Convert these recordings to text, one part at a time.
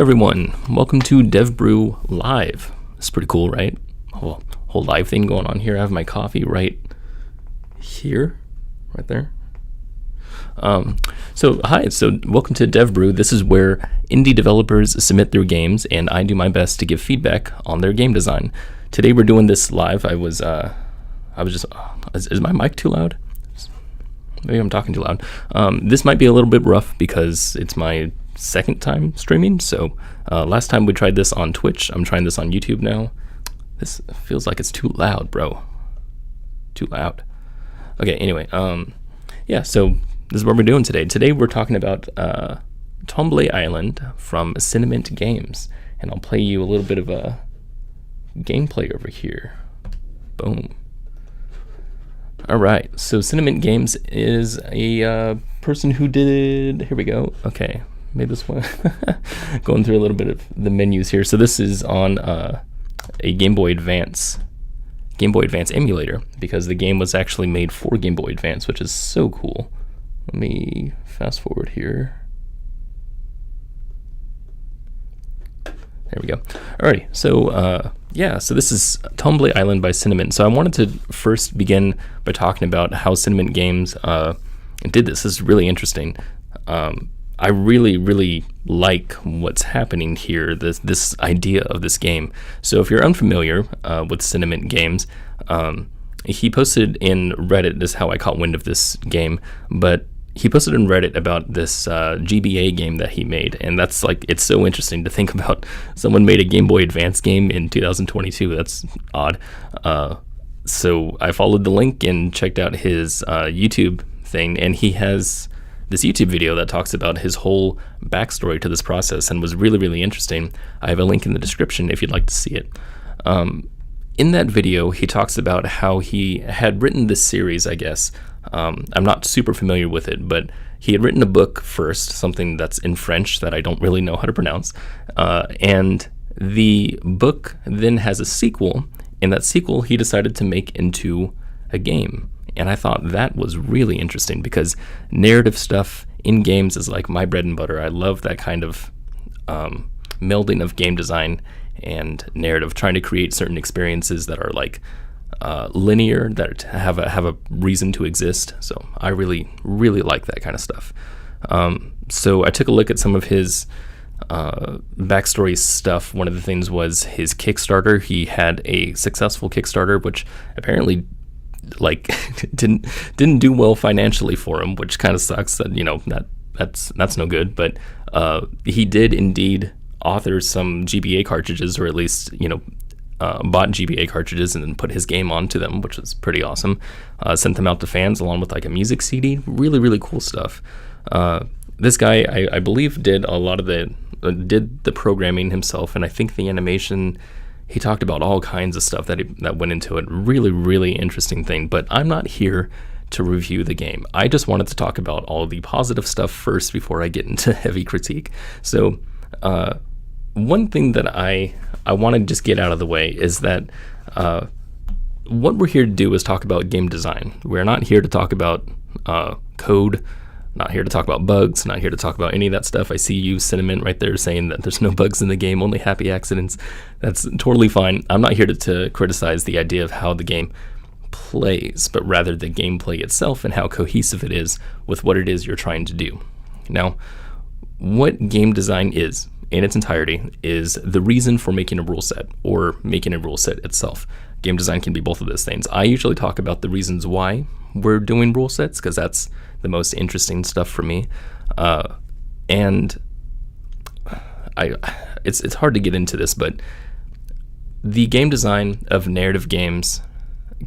everyone, welcome to Dev Brew Live. It's pretty cool, right? Whole live thing going on here. I have my coffee right here, right there. So welcome to Dev Brew. This is where indie developers submit their games, and I do my best to give feedback on their game design. Today we're doing this live. Is my mic too loud? Maybe I'm talking too loud. This might be a little bit rough because it's my second time streaming. So last time we tried this on Twitch. I'm trying this on YouTube now. This feels like it's too loud, bro. Too loud. Okay, anyway, yeah, so this is what we're doing today. Today we're talking about Tremblay Island from Cinnamint Games. And I'll play you a little bit of a gameplay over here. Boom. All right, so Cinnamint Games is a person who did, here we go. Okay, made this one. Going through a little bit of the menus here. So this is on a Game Boy Advance emulator, because the game was actually made for Game Boy Advance, which is so cool. Let me fast forward here. There we go. Alrighty, so so this is Tremblay Island by Cinnamint. So I wanted to first begin by talking about how Cinnamint Games did this. This is really interesting. I really like what's happening here, this idea of this game. So if you're unfamiliar with Cinnamint Games, he posted in Reddit, this is how I caught wind of this game, but he posted in Reddit about this GBA game that he made, and that's like, it's so interesting to think about someone made a Game Boy Advance game in 2022. That's odd. So I followed the link and checked out his YouTube thing, and he has this YouTube video that talks about his whole backstory to this process and was really interesting. I have a link in the description if you'd like to see it. In that video, he talks about how he had written this series, I guess. I'm not super familiar with it, but he had written a book first, something that's in French that I don't really know how to pronounce. And the book then has a sequel, and that sequel he decided to make into a game. And I thought that was really interesting because narrative stuff in games is like my bread and butter. I love that kind of melding of game design and narrative, trying to create certain experiences that are like linear, that have a reason to exist. So I really like that kind of stuff. So I took a look at some of his backstory stuff. One of the things was his Kickstarter. He had a successful Kickstarter, which apparently didn't do well financially for him, which kind of sucks. That that's no good. But he did indeed author some GBA cartridges, or at least bought GBA cartridges and then put his game onto them, which was pretty awesome. Sent them out to fans along with like a music CD. Really cool stuff. This guy, I believe, did a lot of the programming himself, and I think the animation. He talked about all kinds of stuff that went into it. Really interesting thing. But I'm not here to review the game. I just wanted to talk about all the positive stuff first before I get into heavy critique. So one thing that I want to just get out of the way is that what we're here to do is talk about game design. We're not here to talk about code, not here to talk about bugs, not here to talk about any of that stuff. I see you, Cinnamint, right there saying that there's no bugs in the game, only happy accidents. That's totally fine. I'm not here to criticize the idea of how the game plays, but rather the gameplay itself and how cohesive it is with what it is you're trying to do. Now, what game design is, in its entirety, is the reason for making a rule set or making a rule set itself. Game design can be both of those things. I usually talk about the reasons why we're doing rule sets because that's the most interesting stuff for me. And it's hard to get into this, but the game design of narrative games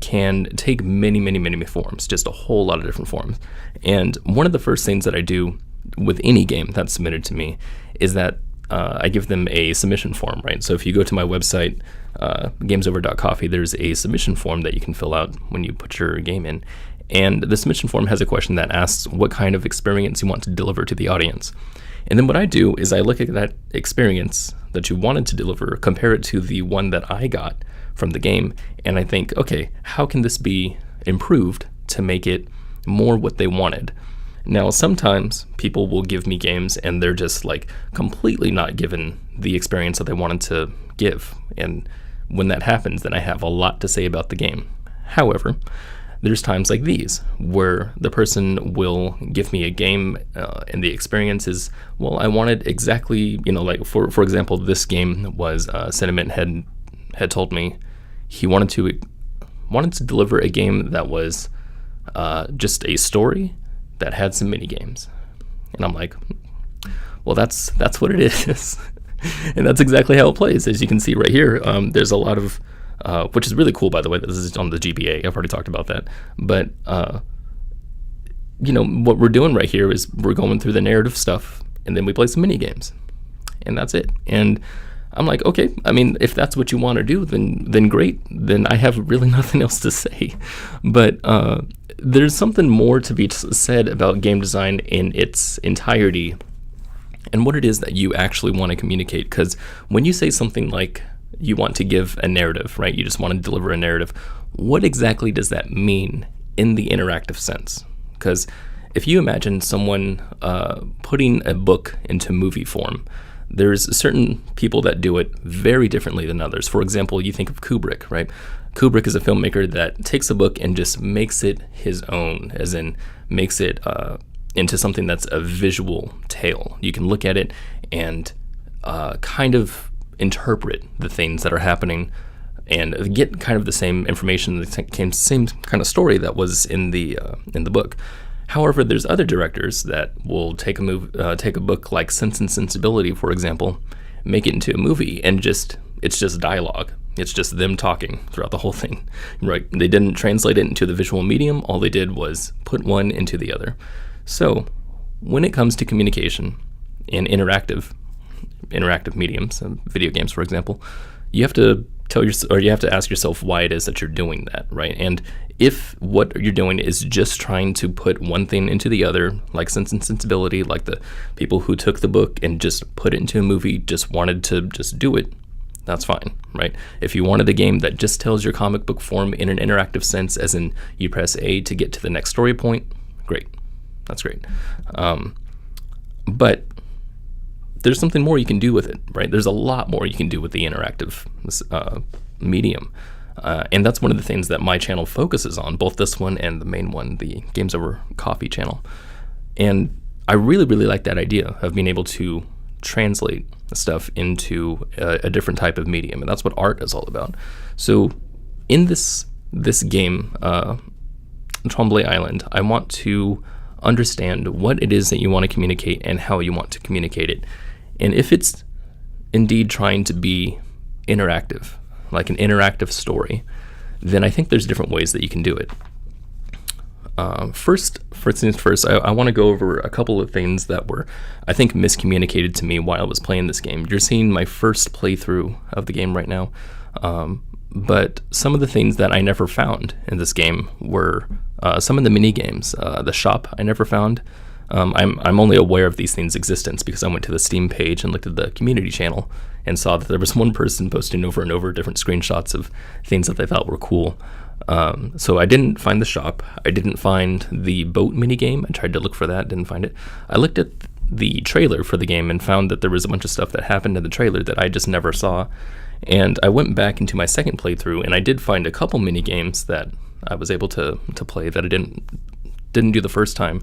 can take many forms, just a whole lot of different forms. And one of the first things that I do with any game that's submitted to me is that I give them a submission form, right? So if you go to my website, gamesover.coffee, there's a submission form that you can fill out when you put your game in. And the submission form has a question that asks what kind of experience you want to deliver to the audience. And then what I do is I look at that experience that you wanted to deliver, compare it to the one that I got from the game, and I think, okay, how can this be improved to make it more what they wanted? Now, sometimes people will give me games and they're just like completely not given the experience that they wanted to give. And when that happens, then I have a lot to say about the game. However, there's times like these where the person will give me a game and the experience is, well, I wanted exactly, like for example, this game was Sentiment had told me he wanted to deliver a game that was just a story that had some mini games. And I'm like, well, that's what it is. And that's exactly how it plays. As you can see right here, there's a lot of, which is really cool, by the way. This is on the GBA. I've already talked about that. But, what we're doing right here is we're going through the narrative stuff, and then we play some mini games. And that's it. And I'm like, okay, I mean, if that's what you want to do, then great. Then I have really nothing else to say. But there's something more to be said about game design in its entirety and what it is that you actually want to communicate. Because when you say something like you want to give a narrative, right? You just want to deliver a narrative. What exactly does that mean in the interactive sense? Because if you imagine someone putting a book into movie form, there's certain people that do it very differently than others. For example, you think of Kubrick, right? Kubrick is a filmmaker that takes a book and just makes it his own, as in makes it into something that's a visual tale. You can look at it and kind of interpret the things that are happening and get kind of the same information, the same kind of story that was in the book. However, there's other directors that will take a book like Sense and Sensibility, for example, make it into a movie, and it's just dialogue. It's just them talking throughout the whole thing, right? They didn't translate it into the visual medium. All they did was put one into the other. So when it comes to communication in interactive mediums, video games, for example, you have to you have to ask yourself why it is that you're doing that, right? And if what you're doing is just trying to put one thing into the other, like Sense and Sensibility, like the people who took the book and just put it into a movie, just wanted to just do it, that's fine, right? If you wanted a game that just tells your comic book form in an interactive sense, as in you press A to get to the next story point, great. That's great. But there's something more you can do with it, right? There's a lot more you can do with the interactive medium. And that's one of the things that my channel focuses on, both this one and the main one, the Games Over Coffee channel. And I really, really like that idea of being able to translate stuff into a different type of medium. And that's what art is all about. So in this game, Tremblay Island, I want to understand what it is that you want to communicate and how you want to communicate it. And if it's indeed trying to be interactive, like an interactive story, then I think there's different ways that you can do it. First things first, I want to go over a couple of things that were, I think, miscommunicated to me while I was playing this game. You're seeing my first playthrough of the game right now, but some of the things that I never found in this game were some of the mini games. The shop I never found. I'm only aware of these things' existence because I went to the Steam page and looked at the community channel and saw that there was one person posting over and over different screenshots of things that they thought were cool. So I didn't find the shop. I didn't find the boat minigame. I tried to look for that, didn't find it. I looked at the trailer for the game and found that there was a bunch of stuff that happened in the trailer that I just never saw. And I went back into my second playthrough and I did find a couple mini games that I was able to play that I didn't do the first time,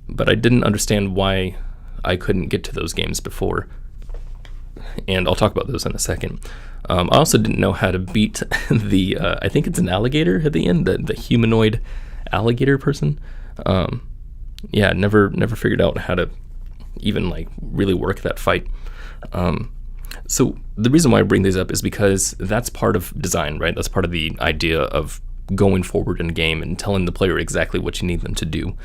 but I didn't understand why I couldn't get to those games before. And I'll talk about those in a second. I also didn't know how to beat the, I think it's an alligator at the end, the humanoid alligator person. Never figured out how to even like really work that fight. So the reason why I bring these up is because that's part of design, right? That's part of the idea of going forward in a game and telling the player exactly what you need them to do.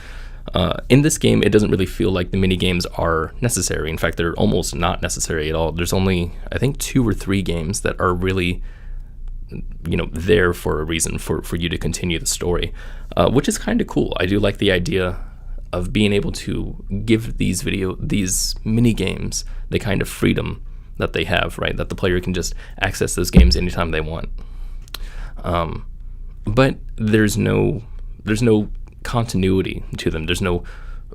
In this game, it doesn't really feel like the mini games are necessary. In fact, they're almost not necessary at all. There's only, I think, 2 or 3 games that are really, there for a reason for you to continue the story, which is kind of cool. I do like the idea of being able to give these mini games the kind of freedom that they have, right? That the player can just access those games anytime they want. But there's no continuity to them. There's no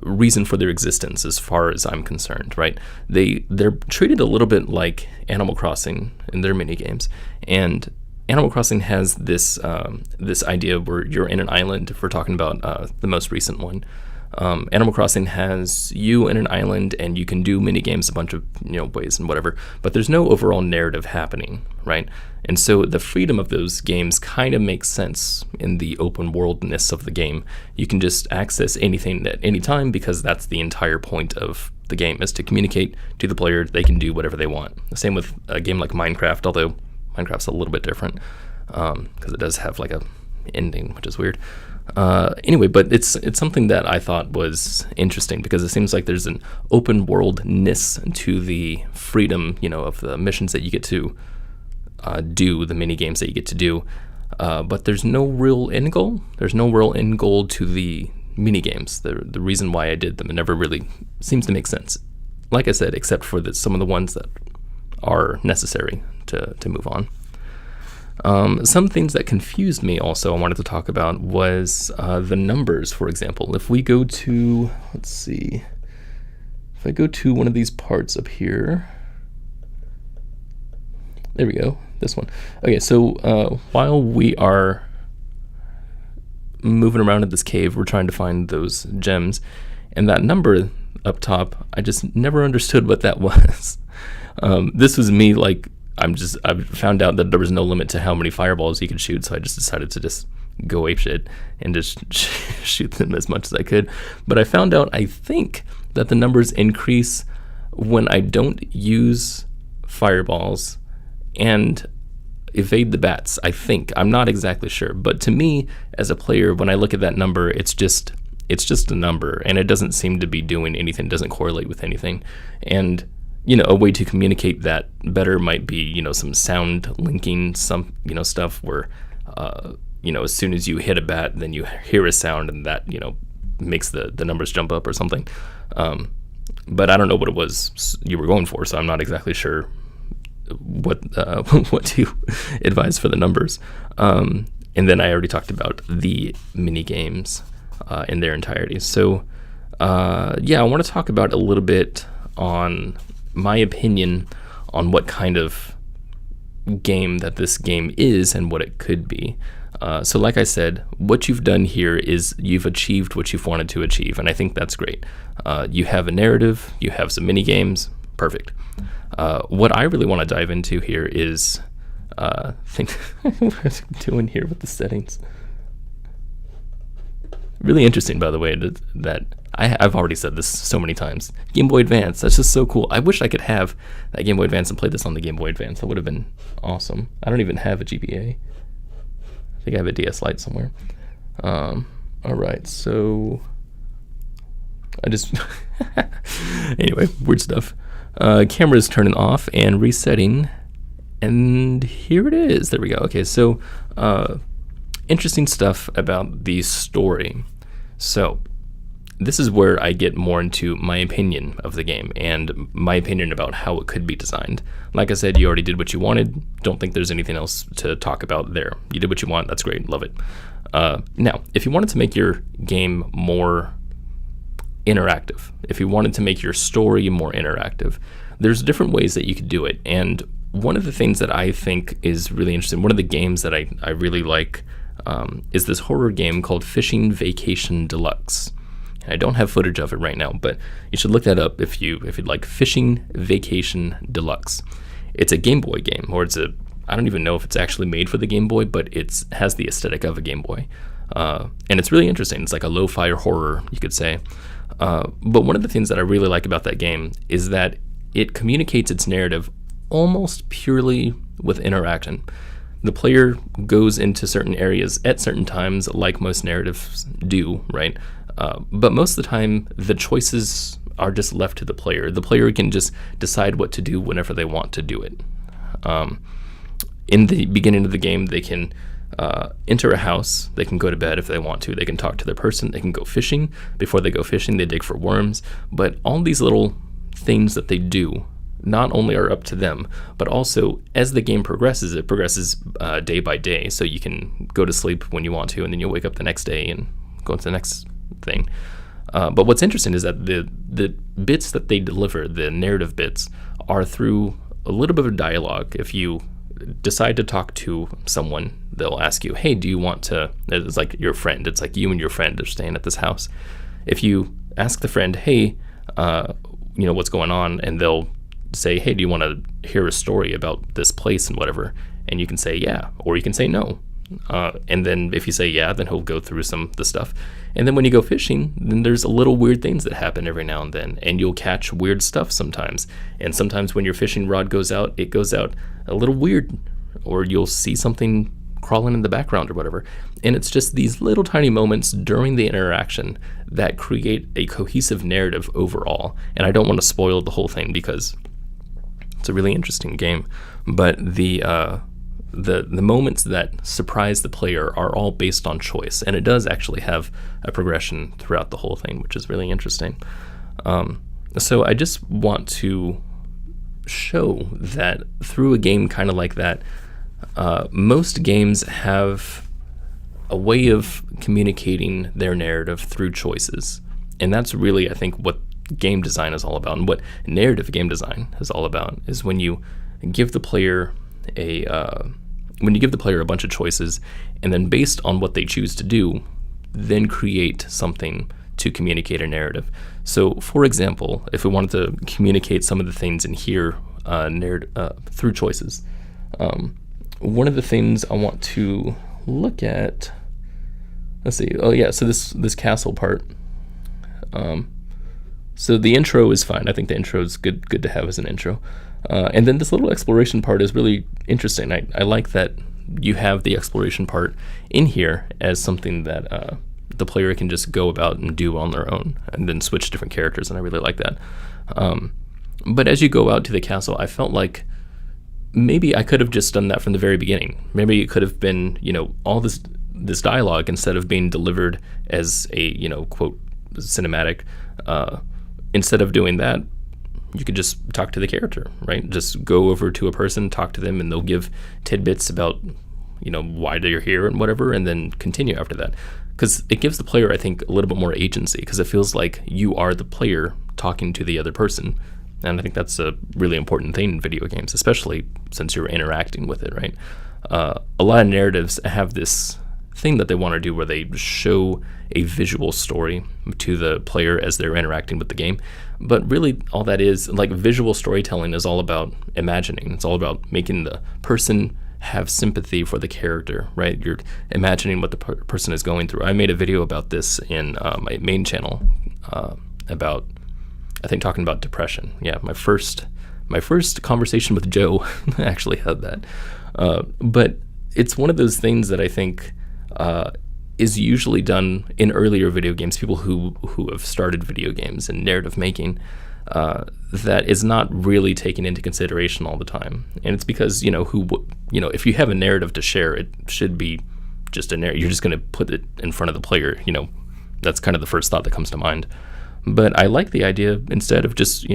reason for their existence as far as I'm concerned, right? They're treated a little bit like Animal Crossing in their mini games, and Animal Crossing has this this idea where you're in an island. If we're talking about the most recent one, Animal Crossing has you in an island, and you can do mini games a bunch of ways and whatever. But there's no overall narrative happening, right? And so the freedom of those games kind of makes sense in the open worldness of the game. You can just access anything at any time because that's the entire point of the game, is to communicate to the player. They can do whatever they want. The same with a game like Minecraft, although Minecraft's a little bit different because it does have like a ending, which is weird. Anyway, but it's something that I thought was interesting because it seems like there's an open worldness to the freedom, of the missions that you get to do, the mini games that you get to do. But there's no real end goal. There's no real end goal to the mini games. The reason why I did them, it never really seems to make sense. Like I said, except for some of the ones that are necessary to move on. Some things that confused me also I wanted to talk about was the numbers, for example. If we go to, let's see, if I go to one of these parts up here, there we go, this one. Okay, so while we are moving around in this cave, we're trying to find those gems, and that number up top, I just never understood what that was. This was me, like, I found out that there was no limit to how many fireballs you could shoot, so I just decided to just go apeshit and just shoot them as much as I could. But I found out, I think, that the numbers increase when I don't use fireballs and evade the bats, I think. I'm not exactly sure. But to me, as a player, when I look at that number, it's just a number, and it doesn't seem to be doing anything, it doesn't correlate with anything. And a way to communicate that better might be, some sound linking, some, stuff where, as soon as you hit a bat, then you hear a sound, and that, makes the numbers jump up or something. But I don't know what it was you were going for, so I'm not exactly sure what to advise for the numbers. And then I already talked about the mini games in their entirety. So, I want to talk about a little bit on my opinion on what kind of game that this game is and what it could be. So like I said, what you've done here is you've achieved what you've wanted to achieve, and I think that's great. You have a narrative, you have some mini games, perfect. What I really want to dive into here is what I'm doing here with the settings. Really interesting, by the way, that I've already said this so many times. Game Boy Advance, that's just so cool. I wish I could have that Game Boy Advance and play this on the Game Boy Advance. That would have been awesome. I don't even have a GBA. I think I have a DS Lite somewhere. All right, so I just... Anyway, weird stuff. Camera's turning off and resetting, and here it is. There we go. Okay, so interesting stuff about the story. So this is where I get more into my opinion of the game and my opinion about how it could be designed. Like I said, you already did what you wanted. Don't think there's anything else to talk about there. You did what you want. That's great. Love it. Now, if you wanted to make your game more interactive, if you wanted to make your story more interactive, there's different ways that you could do it. And one of the things that I think is really interesting, one of the games that I really like is this horror game called Fishing Vacation Deluxe. I don't have footage of it right now, but you should look that up if you'd like. Fishing Vacation Deluxe. It's a Game Boy game, or I don't even know if it's actually made for the Game Boy, but it has the aesthetic of a Game Boy. And it's really interesting. It's like a lo-fi horror, you could say. But one of the things that I really like about that game is that it communicates its narrative almost purely with interaction. The player goes into certain areas at certain times, like most narratives do, right? But most of the time, the choices are just left to the player. The player can just decide what to do whenever they want to do it. In the beginning of the game, they can enter a house, they can go to bed if they want to, they can talk to their person, they can go fishing. Before they go fishing, they dig for worms. But all these little things that they do not only are up to them, but also as the game progresses, it progresses day by day. So you can go to sleep when you want to, and then you'll wake up the next day and go into the next thing. But what's interesting is that the bits that they deliver, the narrative bits, are through a little bit of dialogue. If you decide to talk to someone, they'll ask you, hey, do you want to, it's like your friend, it's like you and your friend are staying at this house. If you ask the friend, hey, what's going on, and they'll say, hey, do you want to hear a story about this place and whatever, and you can say yeah, or you can say no. And then if you say yeah, then he'll go through some of the stuff. And then when you go fishing, then there's a little weird things that happen every now and then, and you'll catch weird stuff sometimes. And sometimes when your fishing rod goes out, it goes out a little weird, or you'll see something crawling in the background or whatever. And it's just these little tiny moments during the interaction that create a cohesive narrative overall. And I don't want to spoil the whole thing because it's a really interesting game, but the moments that surprise the player are all based on choice, and it does actually have a progression throughout the whole thing, which is really interesting. So I just want to show that through a game kind of like that, most games have a way of communicating their narrative through choices, and that's really, I think, what game design is all about, and what narrative game design is all about, is when you give the player a bunch of choices, and then based on what they choose to do, then create something to communicate a narrative. So, for example, if we wanted to communicate some of the things in here through choices, one of the things I want to look at, let's see, so this castle part. So the intro is fine. I think the intro is good to have as an intro. And then this little exploration part is really interesting. I like that you have the exploration part in here as something that the player can just go about and do on their own, and then switch different characters, and I really like that. But as you go out to the castle, I felt like maybe I could have just done that from the very beginning. Maybe it could have been, all this dialogue, instead of being delivered as a, quote, cinematic, instead of doing that, you could just talk to the character, right? Just go over to a person, talk to them, and they'll give tidbits about, why they're here and whatever, and then continue after that. Because it gives the player, I think, a little bit more agency, because it feels like you are the player talking to the other person. And I think that's a really important thing in video games, especially since you're interacting with it, right? A lot of narratives have this thing that they want to do where they show a visual story to the player as they're interacting with the game. But really all that is, like, visual storytelling is all about imagining. It's all about making the person have sympathy for the character, right? You're imagining what the person is going through. I made a video about this in my main channel about, I think, talking about depression. Yeah, my first conversation with Joe actually had that. But it's one of those things that I think is usually done in earlier video games, people who have started video games and narrative making, that is not really taken into consideration all the time. And it's because, if you have a narrative to share, it should be just a narrative. You're just going to put it in front of the player, that's kind of the first thought that comes to mind. But I like the idea instead of just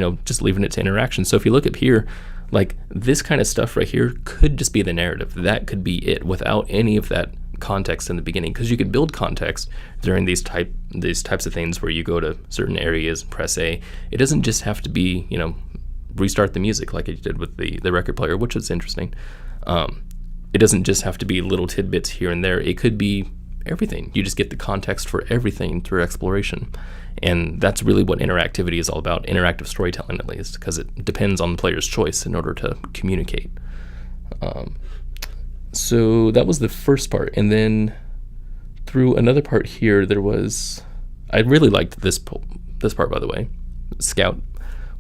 leaving it to interaction. So if you look up here, like, this kind of stuff right here could just be the narrative. That could be it without any of that context in the beginning, because you could build context during these types of things where you go to certain areas and press A. It doesn't just have to be, restart the music like it did with the record player, which is interesting. It doesn't just have to be little tidbits here and there. It could be everything. You just get the context for everything through exploration. And that's really what interactivity is all about, interactive storytelling at least, because it depends on the player's choice in order to communicate. So that was the first part. And then through another part here, I really liked this part, by the way, Scout,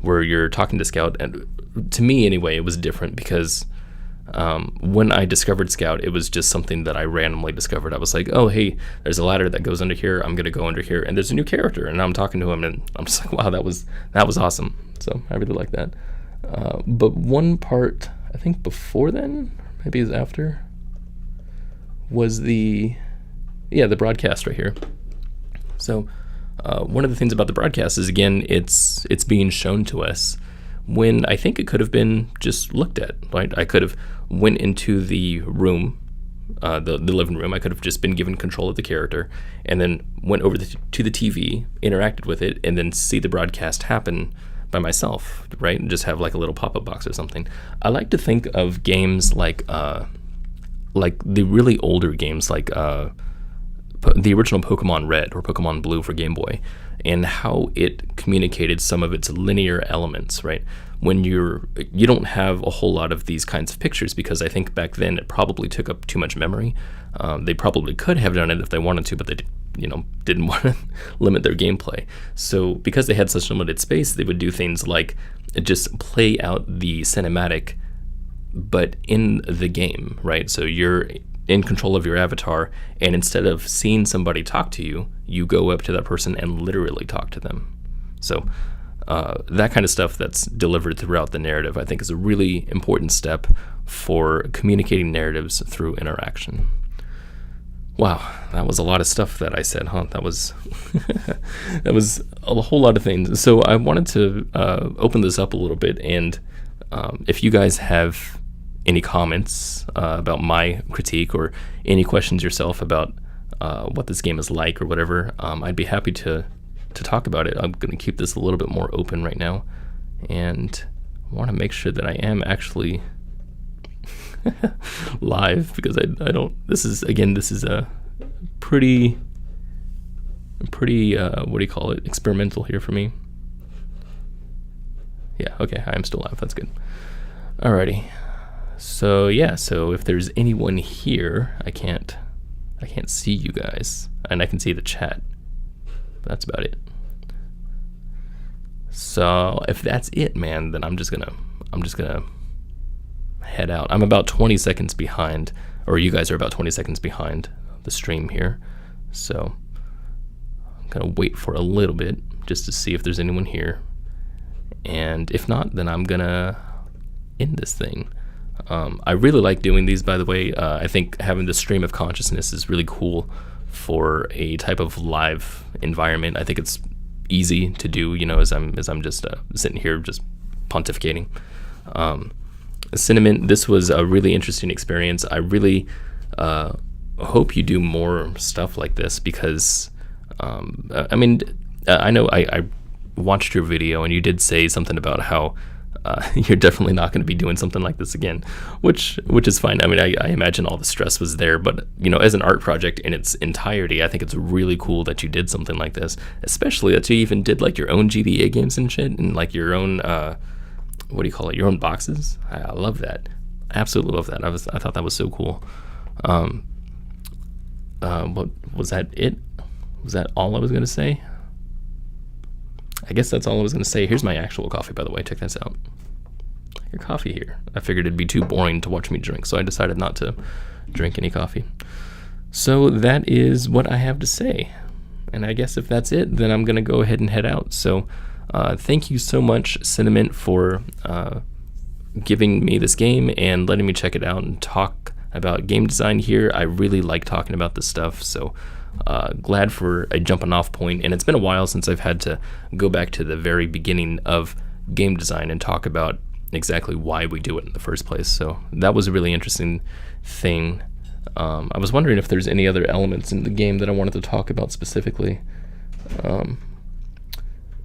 where you're talking to Scout. And to me anyway, it was different because when I discovered Scout, it was just something that I randomly discovered. I was like, oh, hey, there's a ladder that goes under here. I'm going to go under here. And there's a new character. And I'm talking to him. And I'm just like, wow, that was awesome. So I really like that. But one part, I think before then, maybe it's after, was the broadcast right here. So one of the things about the broadcast is, again, it's being shown to us when I think it could have been just looked at, right? I could have went into the room the living room. I could have just been given control of the character and then went over to the TV, interacted with it, and then see the broadcast happen by myself, right? And just have like a little pop-up box or something. I like to think of games like the really older games, like the original Pokemon Red or Pokemon Blue for Game Boy, and how it communicated some of its linear elements, right? When you don't have a whole lot of these kinds of pictures, because I think back then it probably took up too much memory. They probably could have done it if they wanted to, but they didn't want to limit their gameplay. So because they had such limited space, they would do things like just play out the cinematic, but in the game, right? So you're in control of your avatar, and instead of seeing somebody talk to you, you go up to that person and literally talk to them. So that kind of stuff that's delivered throughout the narrative, I think, is a really important step for communicating narratives through interaction. Wow, that was a lot of stuff that I said, huh? That was that was a whole lot of things. So I wanted to open this up a little bit, and if you guys have any comments about my critique or any questions yourself about what this game is like or whatever, I'd be happy to talk about it. I'm going to keep this a little bit more open right now, and I want to make sure that I am actually live, because I don't. This is a pretty what do you call it? Experimental here for me. Yeah. Okay. I am still live. That's good. Alrighty. So yeah. So if there's anyone here, I can't see you guys, and I can see the chat. That's about it. So if that's it, man, then I'm just gonna head out. I'm about 20 seconds behind, or you guys are about 20 seconds behind the stream here. So I'm gonna wait for a little bit just to see if there's anyone here. And if not, then I'm gonna end this thing. I really like doing these, by the way. I think having the stream of consciousness is really cool for a type of live environment. I think it's easy to do, as I'm just sitting here just pontificating. Cinnamon, this was a really interesting experience. I really hope you do more stuff like this, because I know I watched your video and you did say something about how you're definitely not going to be doing something like this again, which is fine. I mean, I imagine all the stress was there, but as an art project in its entirety, I think it's really cool that you did something like this, especially that you even did like your own GBA games and shit, and like your own what do you call it? Your own boxes. I love that. I absolutely love that. I thought that was so cool. What was that? Was that all I was gonna say? I guess that's all I was gonna say. Here's my actual coffee, by the way. Check this out. Your coffee here. I figured it'd be too boring to watch me drink, so I decided not to drink any coffee. So that is what I have to say. And I guess if that's it, then I'm gonna go ahead and head out. So thank you so much, Cinnamon, for giving me this game and letting me check it out and talk about game design here. I really like talking about this stuff, so glad for a jumping off point. And it's been a while since I've had to go back to the very beginning of game design and talk about exactly why we do it in the first place. So that was a really interesting thing. I was wondering if there's any other elements in the game that I wanted to talk about specifically.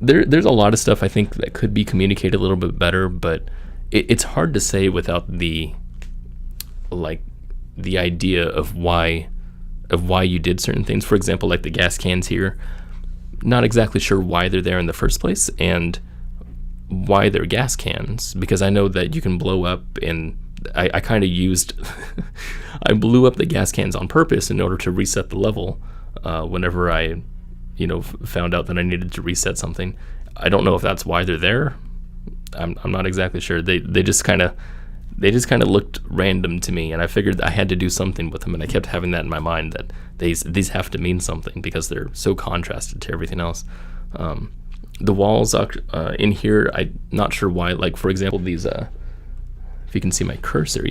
There's a lot of stuff I think that could be communicated a little bit better, but it's hard to say without the idea of why you did certain things. For example, like the gas cans here, not exactly sure why they're there in the first place and why they're gas cans, because I know that you can blow up, and I kind of used I blew up the gas cans on purpose in order to reset the level whenever I found out that I needed to reset something. I don't know if that's why they're there. I'm not exactly sure. They just kind of looked random to me, and I figured I had to do something with them, and I kept having that in my mind that these have to mean something because they're so contrasted to everything else. The walls in here, I'm not sure why. Like, for example, these if you can see my cursor,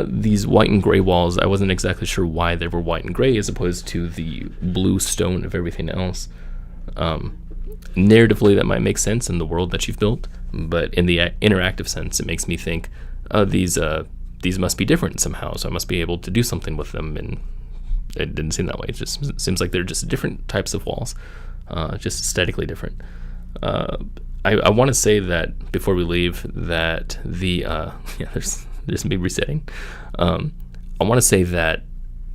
these white and gray walls, I wasn't exactly sure why they were white and gray as opposed to the blue stone of everything else. Narratively, that might make sense in the world that you've built, but in the interactive sense, it makes me think these these must be different somehow, so I must be able to do something with them, and it didn't seem that way. It just seems like they're just different types of walls, just aesthetically different. I want to say that before we leave that there's me resetting. I want to say that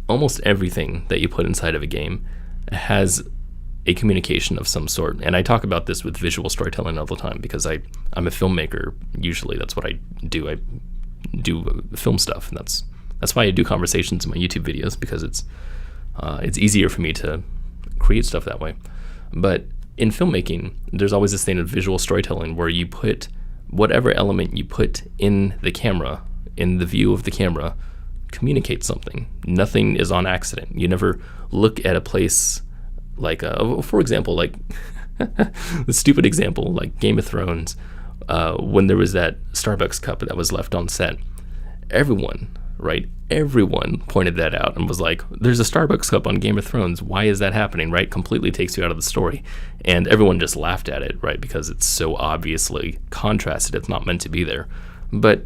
almost everything that you put inside of a game has a communication of some sort, and I talk about this with visual storytelling all the time because I'm a filmmaker. Usually, that's what I do. I do film stuff, and that's why I do conversations in my YouTube videos, because it's easier for me to create stuff that way. But in filmmaking, there's always this thing of visual storytelling where you put whatever element you put in the camera, in the view of the camera, communicates something. Nothing is on accident. You never look at a place like, for example, like the stupid example, like Game of Thrones, when there was that Starbucks cup that was left on set. Everyone pointed that out and was like, there's a Starbucks cup on Game of Thrones. Why is that happening, right? Completely takes you out of the story. And everyone just laughed at it, right? Because it's so obviously contrasted. It's not meant to be there. But,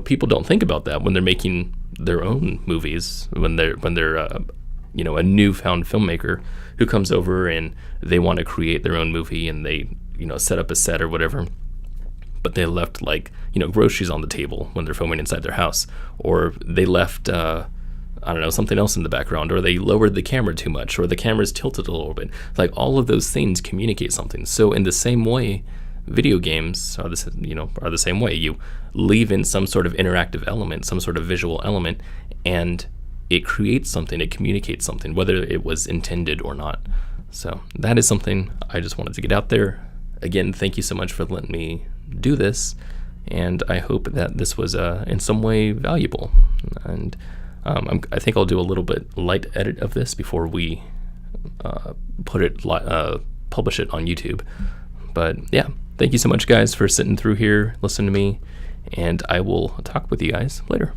people don't think about that when they're making their own movies, when they're a newfound filmmaker who comes over and they want to create their own movie, and they, set up a set or whatever. But they left groceries on the table when they're filming inside their house, or they left something else in the background, or they lowered the camera too much, or the camera's tilted a little bit. Like, all of those things communicate something. So in the same way, video games are the same way. You leave in some sort of interactive element, some sort of visual element, and it creates something, it communicates something, whether it was intended or not. So that is something I just wanted to get out there. Again, thank you so much for letting me do this, and I hope that this was in some way valuable. And I think I'll do a little bit light edit of this before we publish it on YouTube. But yeah, thank you so much, guys, for sitting through here, listening to me, and I will talk with you guys later.